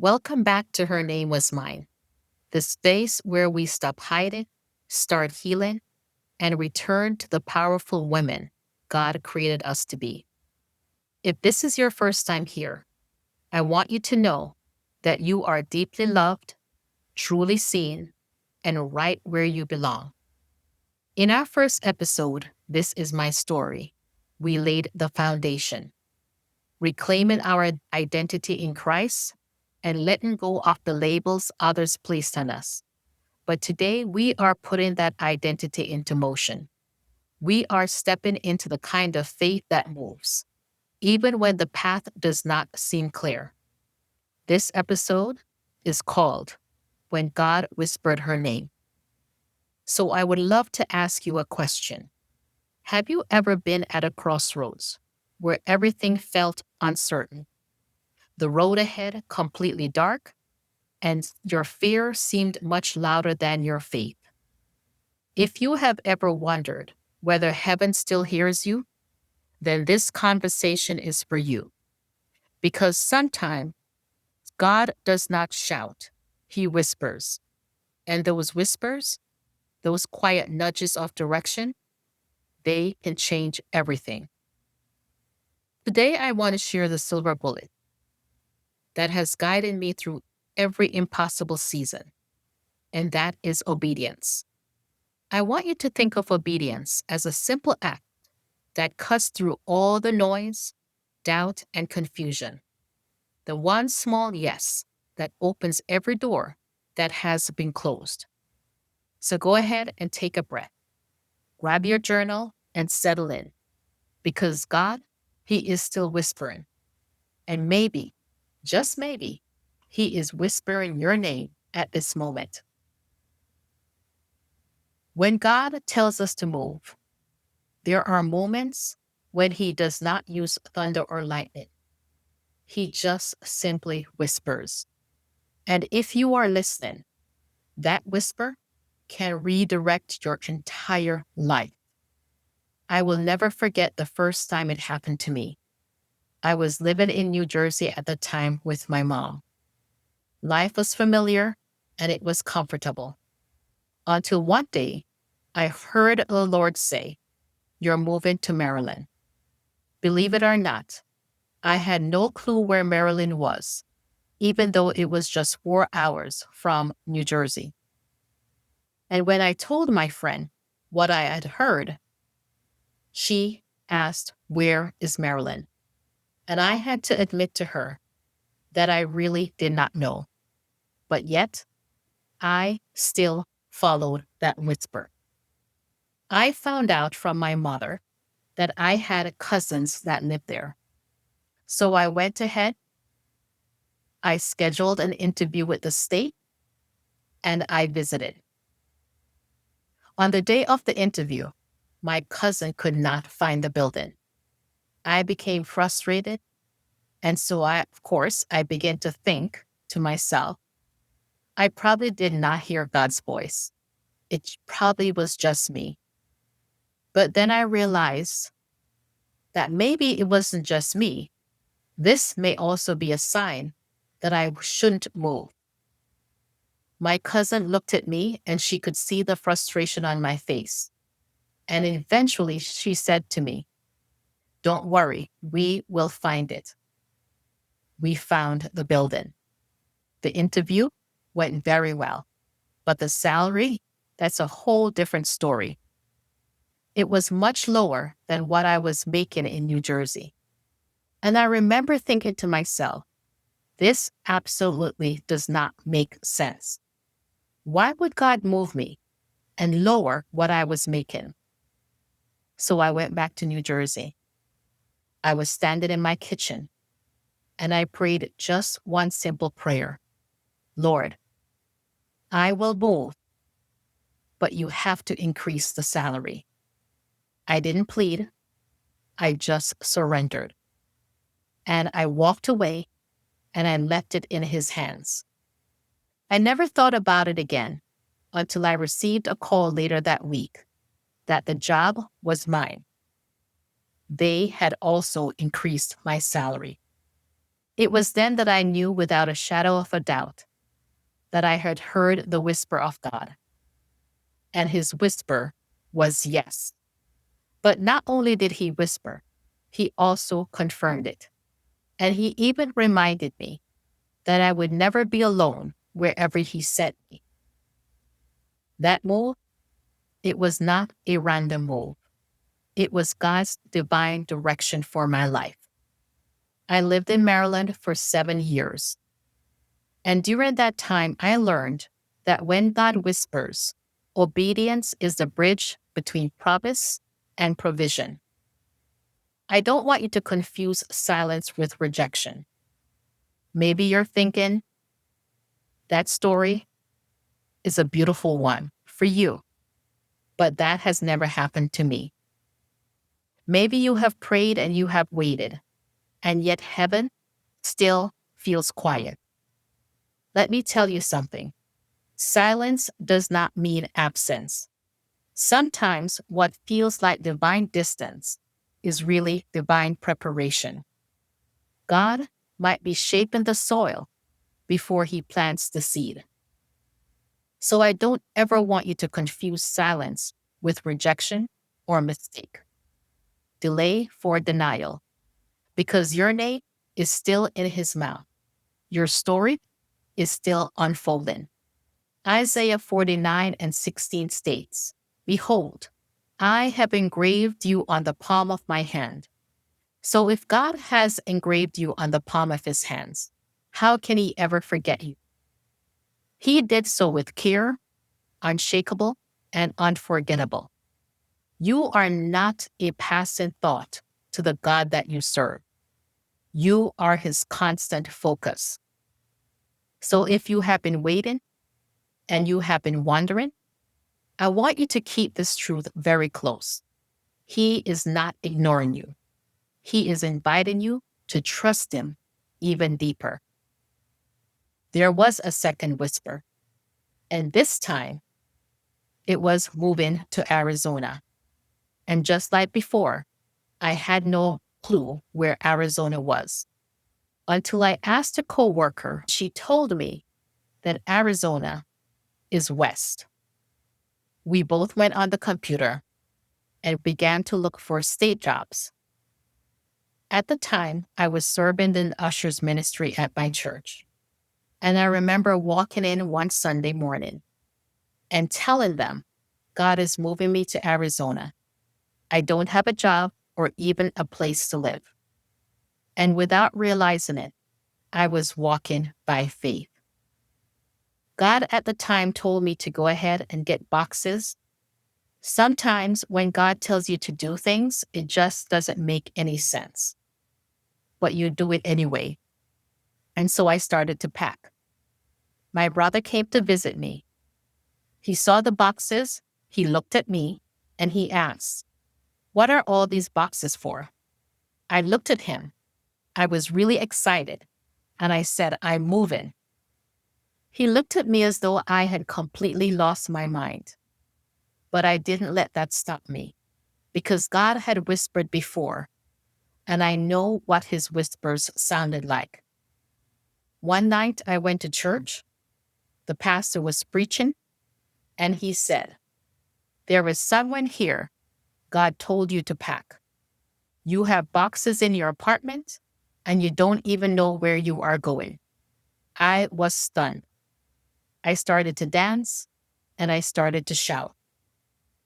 Welcome back to Her Name Was Mine, the space where we stop hiding, start healing, and return to the powerful women God created us to be. If this is your first time here, I want you to know that you are deeply loved, truly seen, and right where you belong. In our first episode, This Is My Story, we laid the foundation, reclaiming our identity in Christ and letting go of the labels others placed on us. But today, we are putting that identity into motion. We are stepping into the kind of faith that moves, even when the path does not seem clear. This episode is called When God Whispered Her Name. So I would love to ask you a question. Have you ever been at a crossroads where everything felt uncertain? The road ahead completely dark, and your fear seemed much louder than your faith. If you have ever wondered whether heaven still hears you, then this conversation is for you. Because sometimes God does not shout, He whispers. And those whispers, those quiet nudges of direction, they can change everything. Today, I want to share the silver bullet that has guided me through every impossible season, and that is obedience. I want you to think of obedience as a simple act that cuts through all the noise, doubt, and confusion. The one small yes that opens every door that has been closed. So go ahead and take a breath. Grab your journal and settle in because God, He is still whispering. And maybe, just maybe, He is whispering your name at this moment. When God tells us to move, there are moments when He does not use thunder or lightning. He just simply whispers. And if you are listening, that whisper can redirect your entire life. I will never forget the first time it happened to me. I was living in New Jersey at the time with my mom. Life was familiar and it was comfortable. Until one day, I heard the Lord say, "You're moving to Maryland." Believe it or not, I had no clue where Maryland was, even though it was just 4 hours from New Jersey. And when I told my friend what I had heard, she asked, "Where is Maryland?" And I had to admit to her that I really did not know. But yet, I still followed that whisper. I found out from my mother that I had cousins that lived there. So I went ahead, I scheduled an interview with the state, and I visited. On the day of the interview, my cousin could not find the building. I became frustrated, and so of course, I began to think to myself, I probably did not hear God's voice. It probably was just me. But then I realized that maybe it wasn't just me. This may also be a sign that I shouldn't move. My cousin looked at me and she could see the frustration on my face. And eventually she said to me, "Don't worry, we will find it." We found the building. The interview went very well, but the salary, that's a whole different story. It was much lower than what I was making in New Jersey. And I remember thinking to myself, this absolutely does not make sense. Why would God move me and lower what I was making? So I went back to New Jersey. I was standing in my kitchen and I prayed just one simple prayer. Lord, I will move, but you have to increase the salary. I didn't plead. I just surrendered. And I walked away and I left it in His hands. I never thought about it again until I received a call later that week that the job was mine. They had also increased my salary. It was then that I knew without a shadow of a doubt that I had heard the whisper of God. And his whisper was yes. But not only did he whisper, he also confirmed it. And he even reminded me that I would never be alone wherever he sent me. That move, it was not a random move. It was God's divine direction for my life. I lived in Maryland for 7 years. And during that time, I learned that when God whispers, obedience is the bridge between promise and provision. I don't want you to confuse silence with rejection. Maybe you're thinking, that story is a beautiful one for you, but that has never happened to me. Maybe you have prayed and you have waited, and yet heaven still feels quiet. Let me tell you something. Silence does not mean absence. Sometimes what feels like divine distance is really divine preparation. God might be shaping the soil before he plants the seed. So I don't ever want you to confuse silence with rejection or mistake. Delay for denial, because your name is still in his mouth. Your story is still unfolding. Isaiah 49:16 states, "Behold, I have engraved you on the palm of my hand." So if God has engraved you on the palm of his hands, how can he ever forget you? He did so with care, unshakable, and unforgettable. You are not a passing thought to the God that you serve. You are his constant focus. So if you have been waiting and you have been wondering, I want you to keep this truth very close. He is not ignoring you. He is inviting you to trust him even deeper. There was a second whisper, and this time it was moving to Arizona. And just like before, I had no clue where Arizona was until I asked a coworker. She told me that Arizona is west. We both went on the computer and began to look for state jobs. At the time, I was serving in ushers ministry at my church. And I remember walking in one Sunday morning and telling them, God is moving me to Arizona. I don't have a job or even a place to live. And without realizing it, I was walking by faith. God at the time told me to go ahead and get boxes. Sometimes when God tells you to do things, it just doesn't make any sense. But you do it anyway. And so I started to pack. My brother came to visit me. He saw the boxes, he looked at me, and he asked, "What are all these boxes for?" I looked at him. I was really excited, and I said, "I'm moving." He looked at me as though I had completely lost my mind. But I didn't let that stop me, because God had whispered before, and I know what his whispers sounded like. One night I went to church. The pastor was preaching, and he said, "There is someone here God told you to pack. You have boxes in your apartment, and you don't even know where you are going." I was stunned. I started to dance, and I started to shout.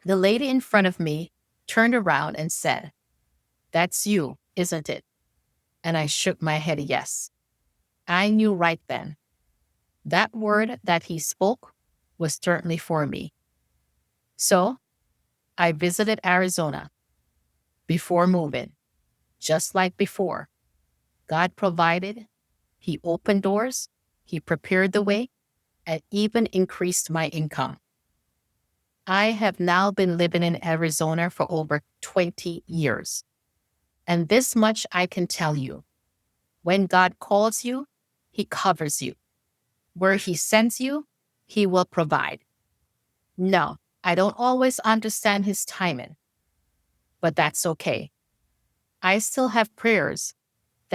The lady in front of me turned around and said, "That's you, isn't it?" And I shook my head yes. I knew right then. That word that he spoke was certainly for me. So I visited Arizona before moving. Just like before, God provided, he opened doors, he prepared the way, and even increased my income. I have now been living in Arizona for over 20 years. And this much I can tell you. When God calls you, he covers you. Where he sends you, he will provide. No, I don't always understand his timing, but that's okay. I still have prayers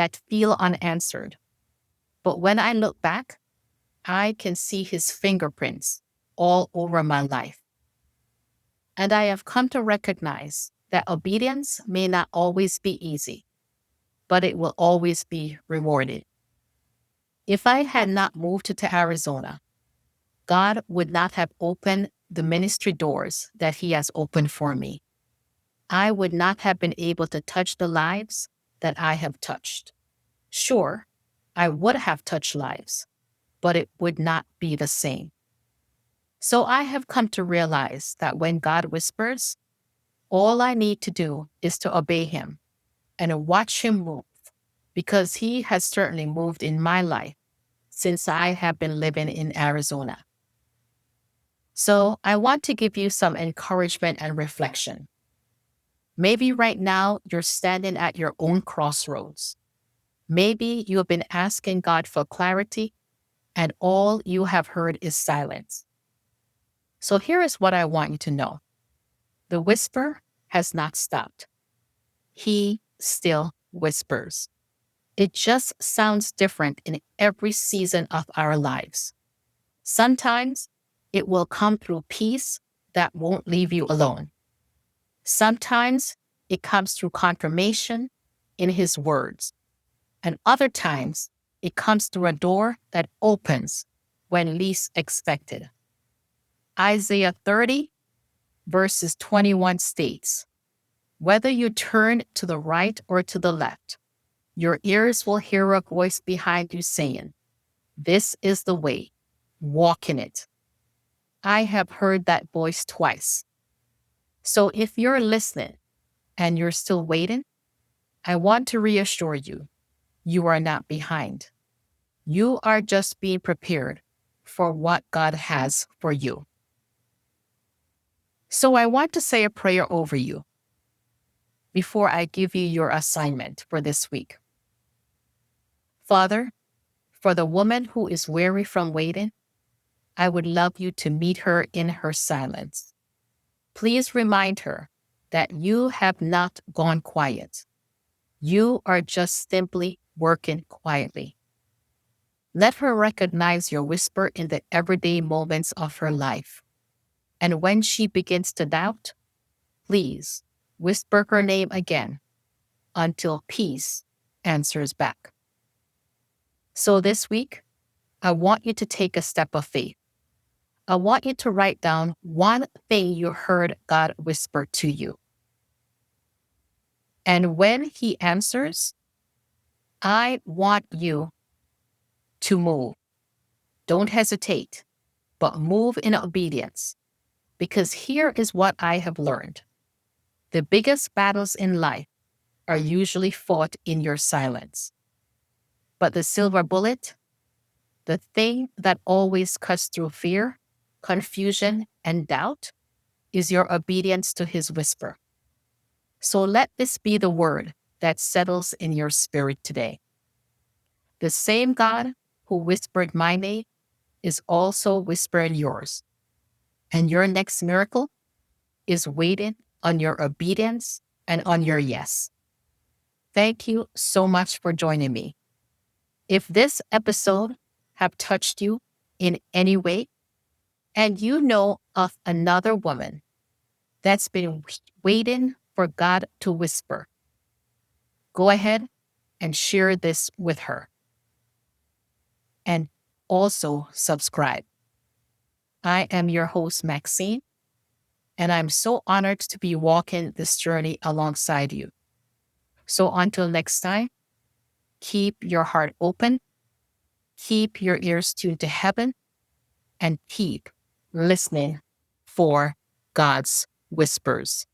that feel unanswered. But when I look back, I can see his fingerprints all over my life. And I have come to recognize that obedience may not always be easy, but it will always be rewarded. If I had not moved to Arizona, God would not have opened the ministry doors that he has opened for me. I would not have been able to touch the lives that I have touched. Sure, I would have touched lives, but it would not be the same. So I have come to realize that when God whispers, all I need to do is to obey him and watch him move, because he has certainly moved in my life since I have been living in Arizona. So I want to give you some encouragement and reflection. Maybe right now you're standing at your own crossroads. Maybe you have been asking God for clarity and all you have heard is silence. So here is what I want you to know. The whisper has not stopped. He still whispers. It just sounds different in every season of our lives. Sometimes it will come through peace that won't leave you alone. Sometimes it comes through confirmation in his words. And other times it comes through a door that opens when least expected. Isaiah 30 verses 21 states, "Whether you turn to the right or to the left, your ears will hear a voice behind you saying, 'This is the way, walk in it.'" I have heard that voice twice. So if you're listening and you're still waiting, I want to reassure you, you are not behind. You are just being prepared for what God has for you. So I want to say a prayer over you before I give you your assignment for this week. Father, for the woman who is weary from waiting, I would love you to meet her in her silence. Please remind her that you have not gone quiet. You are just simply working quietly. Let her recognize your whisper in the everyday moments of her life. And when she begins to doubt, please whisper her name again until peace answers back. So this week, I want you to take a step of faith. I want you to write down one thing you heard God whisper to you. And when he answers, I want you to move. Don't hesitate, but move in obedience. Because here is what I have learned. The biggest battles in life are usually fought in your silence. But the silver bullet, the thing that always cuts through fear, confusion, and doubt, is your obedience to his whisper. So let this be the word that settles in your spirit today. The same God who whispered my name is also whispering yours. And your next miracle is waiting on your obedience and on your yes. Thank you so much for joining me. If this episode have touched you in any way, and you know of another woman that's been waiting for God to whisper, go ahead and share this with her. And also subscribe. I am your host, Maxine, and I'm so honored to be walking this journey alongside you. So until next time, keep your heart open, keep your ears tuned to heaven, and keep listening for God's whispers.